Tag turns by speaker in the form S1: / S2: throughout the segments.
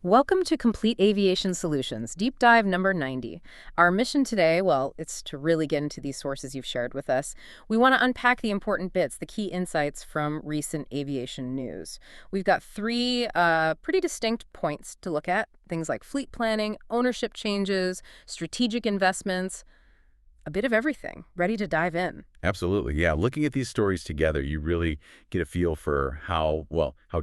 S1: Welcome to Complete Aviation Solutions, deep dive number 90. Our mission today, well, it's to really get into these sources you've shared with us. We want to unpack the important bits, the key insights from recent aviation news. We've got three pretty distinct points to look at, things like fleet planning, ownership changes, strategic investments, a bit of everything. Ready to dive in.
S2: Absolutely. Yeah. Looking at these stories together, you really get a feel for how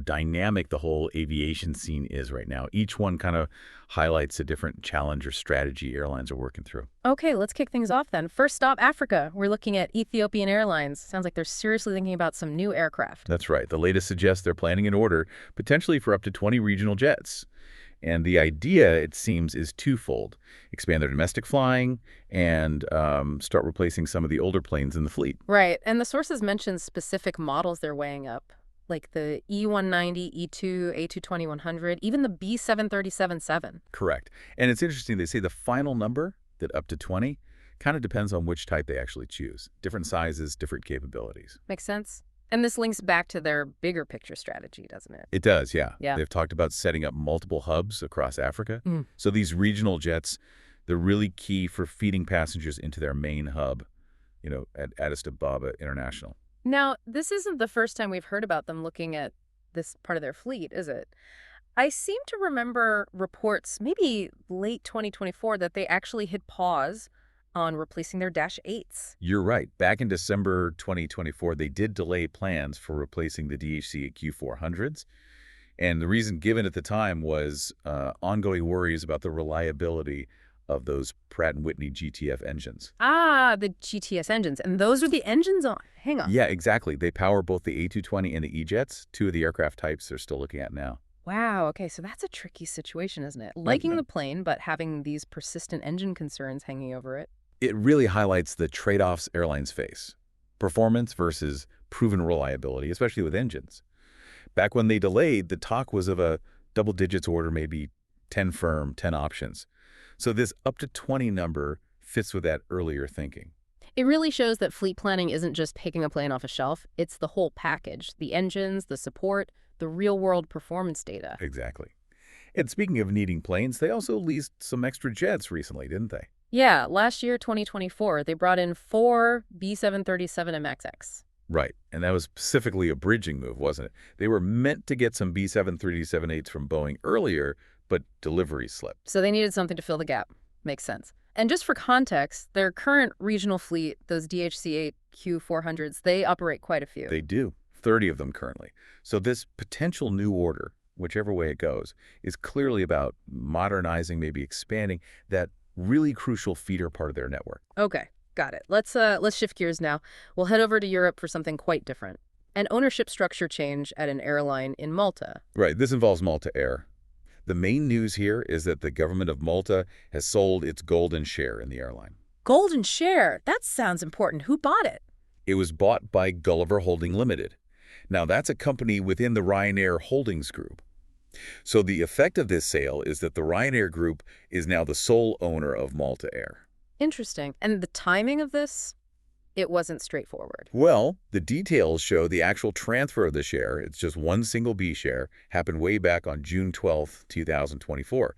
S2: dynamic the whole aviation scene is right now. Each one kind of highlights a different challenge or strategy airlines are working through.
S1: Okay, let's kick things off then. First stop, Africa. We're looking at Ethiopian Airlines. Sounds like they're seriously thinking about some new aircraft.
S2: That's right. The latest suggests they're planning an order, potentially for up to 20 regional jets. And the idea, it seems, is twofold. Expand their domestic flying and start replacing some of the older planes in the fleet.
S1: Right, and the sources mention specific models they're weighing up, like the E190, E2, A220-100, even the B737-7.
S2: Correct. And it's interesting, they say the final number, that up to 20, kind of depends on which type they actually choose. Different sizes, different capabilities.
S1: Makes sense? And this links back to their bigger picture strategy, doesn't it?
S2: It does, yeah.
S1: Yeah.
S2: They've talked about setting up multiple hubs across Africa.
S1: Mm.
S2: So these regional jets, they're really key for feeding passengers into their main hub, at Addis Ababa International.
S1: Now, this isn't the first time we've heard about them looking at this part of their fleet, is it? I seem to remember reports, maybe late 2024, that they actually hit pause on replacing their Dash 8s.
S2: You're right. Back in December 2024, they did delay plans for replacing the DHC Q400s. And the reason given at the time was ongoing worries about the reliability of those Pratt & Whitney GTF engines.
S1: Ah, the GTS engines. And those are the engines on. Hang on.
S2: Yeah, exactly. They power both the A220 and the E-jets, two of the aircraft types they're still looking at now.
S1: Wow. Okay, so that's a tricky situation, isn't it? Liking the plane, but having these persistent engine concerns hanging over it.
S2: It really highlights the trade-offs airlines face. Performance versus proven reliability, especially with engines. Back when they delayed, the talk was of a double digits order, maybe 10 firm, 10 options. So this up to 20 number fits with that earlier thinking.
S1: It really shows that fleet planning isn't just picking a plane off a shelf. It's the whole package, the engines, the support, the real-world performance data.
S2: Exactly. And speaking of needing planes, they also leased some extra jets recently, didn't they?
S1: Yeah, last year, 2024, they brought in 4 B737 MXX.
S2: Right. And that was specifically a bridging move, wasn't it? They were meant to get some B737-8s from Boeing earlier, but delivery slipped.
S1: So they needed something to fill the gap. Makes sense. And just for context, their current regional fleet, those DHC-8 Q400s, they operate quite a few.
S2: They do. 30 of them currently. So this potential new order, whichever way it goes, is clearly about modernizing, maybe expanding that really crucial feeder part of their network.
S1: Okay, got it. Let's shift gears now. We'll head over to Europe for something quite different. An ownership structure change at an airline in Malta.
S2: Right. This involves Malta Air. The main news here is that the government of Malta has sold its golden share in the airline.
S1: Golden Share. That sounds important. Who bought it?
S2: It was bought by Gulliver Holding Limited. Now, that's a company within the Ryanair Holdings Group. So the effect of this sale is that the Ryanair Group is now the sole owner of Malta Air.
S1: Interesting. And the timing of this? It wasn't straightforward.
S2: Well, the details show the actual transfer of the share, it's just one single B share, happened way back on June 12, 2024.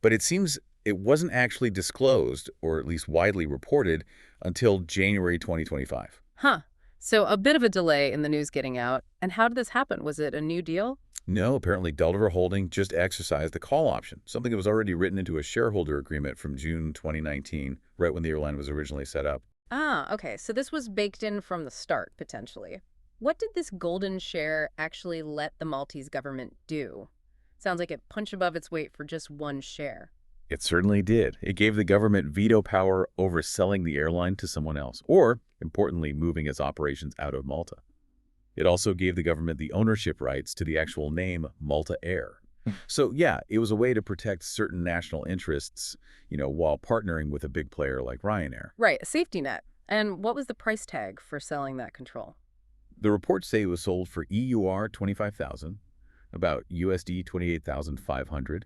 S2: But it seems it wasn't actually disclosed, or at least widely reported, until January 2025.
S1: Huh. So a bit of a delay in the news getting out. And how did this happen? Was it a new deal?
S2: No, apparently Gulliver Holding just exercised the call option, something that was already written into a shareholder agreement from June 2019, right when the airline was originally set up.
S1: Ah, okay. So this was baked in from the start, potentially. What did this golden share actually let the Maltese government do? Sounds like it punched above its weight for just one share.
S2: It certainly did. It gave the government veto power over selling the airline to someone else, or, importantly, moving its operations out of Malta. It also gave the government the ownership rights to the actual name Malta Air. So, yeah, it was a way to protect certain national interests, while partnering with a big player like Ryanair.
S1: Right, a safety net. And what was the price tag for selling that control?
S2: The reports say it was sold for EUR 25,000, about USD 28,500.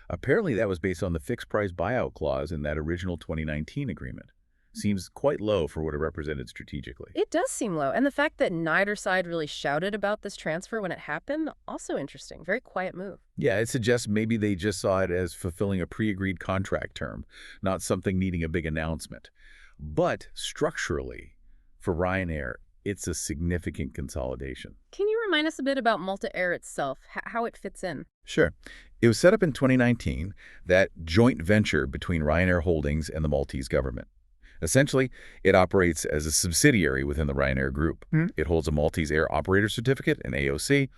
S2: Apparently, that was based on the fixed price buyout clause in that original 2019 agreement. seems quite low for what it represented strategically.
S1: It does seem low. And the fact that neither side really shouted about this transfer when it happened, also interesting. Very quiet move.
S2: Yeah, it suggests maybe they just saw it as fulfilling a pre-agreed contract term, not something needing a big announcement. But structurally, for Ryanair, it's a significant consolidation.
S1: Can you remind us a bit about Malta Air itself, how it fits in?
S2: Sure. It was set up in 2019, that joint venture between Ryanair Holdings and the Maltese government. Essentially, it operates as a subsidiary within the Ryanair Group. It holds a Maltese Air Operator Certificate, an AOC,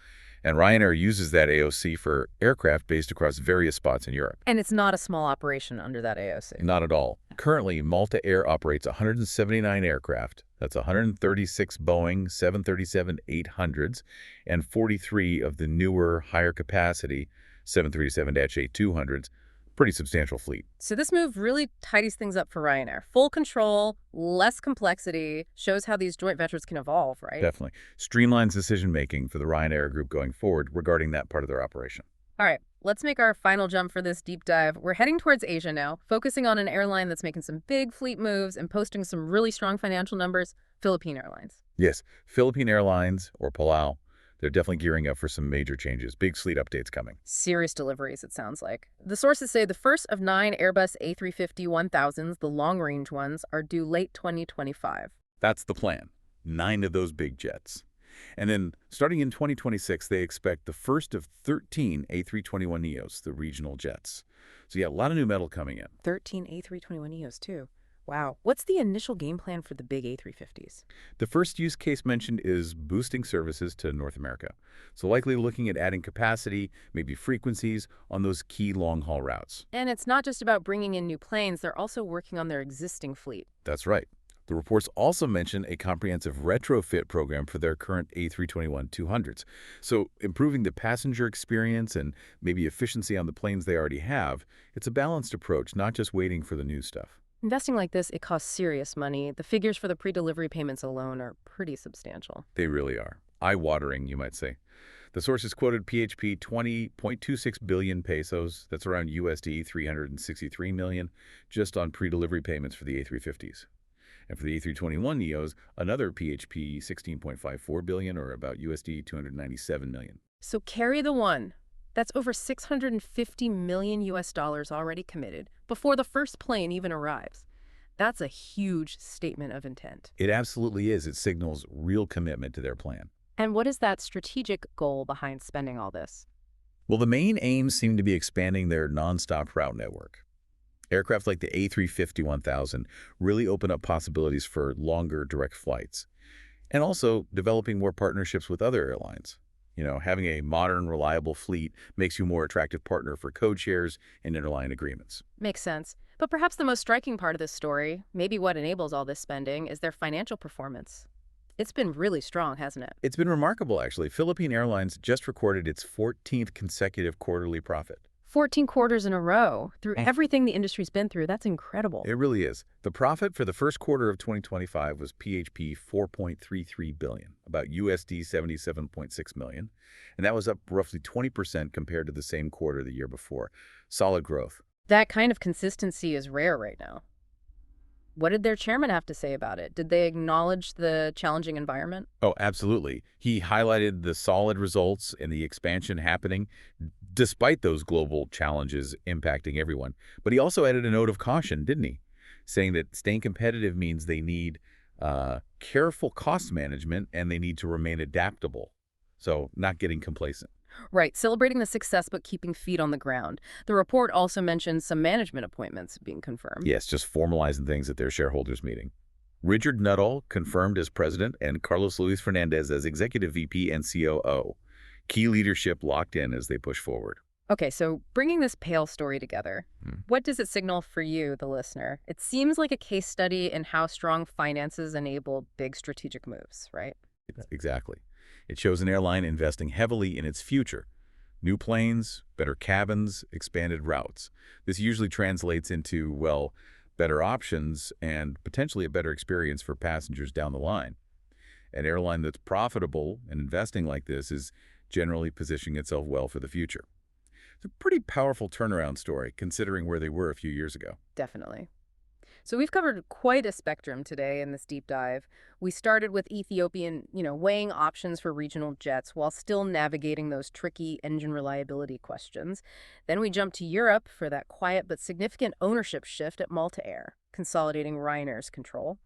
S2: and Ryanair uses that AOC for aircraft based across various spots in Europe.
S1: And it's not a small operation under that AOC.
S2: Not at all. Currently, Malta Air operates 179 aircraft. That's 136 Boeing 737-800s and 43 of the newer, higher capacity 737-8-200s. Pretty substantial fleet.
S1: So this move really tidies things up for Ryanair. Full control, less complexity, shows how these joint ventures can evolve, right?
S2: Definitely. Streamlines decision-making for the Ryanair Group going forward regarding that part of their operation.
S1: All right, let's make our final jump for this deep dive. We're heading towards Asia now, focusing on an airline that's making some big fleet moves and posting some really strong financial numbers, Philippine Airlines.
S2: Yes, Philippine Airlines, or Palau, they're definitely gearing up for some major changes. Big fleet updates coming.
S1: Serious deliveries, it sounds like. The sources say the first of 9 Airbus A350-1000s, the long-range ones, are due late 2025.
S2: That's the plan. 9 of those big jets. And then, starting in 2026, they expect the first of 13 A321neos, the regional jets. So yeah, a lot of new metal coming in.
S1: 13 A321neos, too. Wow. What's the initial game plan for the big A350s?
S2: The first use case mentioned is boosting services to North America. So likely looking at adding capacity, maybe frequencies, on those key long-haul routes.
S1: And it's not just about bringing in new planes, they're also working on their existing fleet.
S2: That's right. The reports also mention a comprehensive retrofit program for their current A321-200s. So improving the passenger experience and maybe efficiency on the planes they already have, it's a balanced approach, not just waiting for the new stuff.
S1: Investing like this, it costs serious money. The figures for the pre-delivery payments alone are pretty substantial.
S2: They really are. Eye-watering, you might say. The sources quoted PHP 20.26 billion pesos, that's around USD 363 million, just on pre-delivery payments for the A350s. And for the A321neos, another PHP 16.54 billion, or about USD 297 million.
S1: So carry the one. That's over 650 million US dollars already committed before the first plane even arrives. That's a huge statement of intent.
S2: It absolutely is. It signals real commitment to their plan.
S1: And what is that strategic goal behind spending all this?
S2: Well, the main aims seem to be expanding their nonstop route network. Aircraft like the A350-1000 really open up possibilities for longer direct flights. And also developing more partnerships with other airlines. You know, having a modern, reliable fleet makes you a more attractive partner for code shares and interline agreements.
S1: Makes sense. But perhaps the most striking part of this story, maybe what enables all this spending, is their financial performance. It's been really strong, hasn't it?
S2: It's been remarkable, actually. Philippine Airlines just recorded its 14th consecutive quarterly profit.
S1: 14 quarters in a row. Through everything the industry's been through, that's incredible.
S2: It really is. The profit for the first quarter of 2025 was PHP 4.33 billion, about USD 77.6 million, and that was up roughly 20% compared to the same quarter the year before. Solid growth.
S1: That kind of consistency is rare right now. What did their chairman have to say about it? Did they acknowledge the challenging environment?
S2: Oh, absolutely. He highlighted the solid results and the expansion happening despite those global challenges impacting everyone. But he also added a note of caution, didn't he? Saying that staying competitive means they need careful cost management and they need to remain adaptable. So not getting complacent.
S1: Right, celebrating the success but keeping feet on the ground. The report also mentioned some management appointments being confirmed.
S2: Yes, just formalizing things at their shareholders meeting. Richard Nuttall confirmed as president and Carlos Luis Fernandez as executive VP and COO. Key leadership locked in as they push forward.
S1: Okay, so bringing this pale story together, what does it signal for you, the listener? It seems like a case study in how strong finances enable big strategic moves, right?
S2: Exactly. It shows an airline investing heavily in its future. New planes, better cabins, expanded routes. This usually translates into, well, better options and potentially a better experience for passengers down the line. An airline that's profitable and investing like this is generally positioning itself well for the future. It's a pretty powerful turnaround story considering where they were a few years ago.
S1: Definitely. So we've covered quite a spectrum today in this deep dive. We started with Ethiopian, weighing options for regional jets while still navigating those tricky engine reliability questions. Then we jumped to Europe for that quiet but significant ownership shift at Malta Air, consolidating Ryanair's control.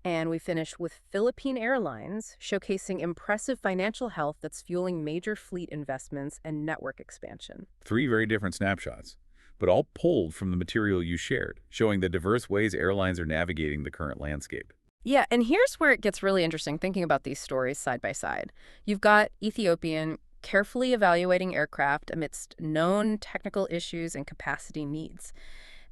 S1: And we finished with Philippine Airlines, showcasing impressive financial health that's fueling major fleet investments and network expansion.
S2: Three very different snapshots, but all pulled from the material you shared, showing the diverse ways airlines are navigating the current landscape.
S1: Yeah, and here's where it gets really interesting thinking about these stories side by side. You've got Ethiopian carefully evaluating aircraft amidst known technical issues and capacity needs.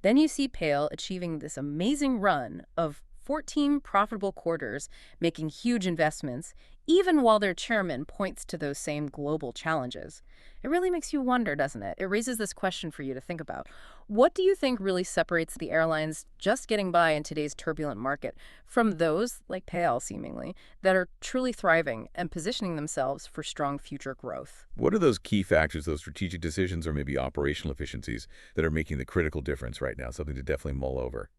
S1: Then you see Pale achieving this amazing run of 14 profitable quarters, making huge investments, even while their chairman points to those same global challenges. It really makes you wonder, doesn't it? It raises this question for you to think about. What do you think really separates the airlines just getting by in today's turbulent market from those, like Pale seemingly, that are truly thriving and positioning themselves for strong future growth?
S2: What are those key factors, those strategic decisions or maybe operational efficiencies that are making the critical difference right now? Something to definitely mull over.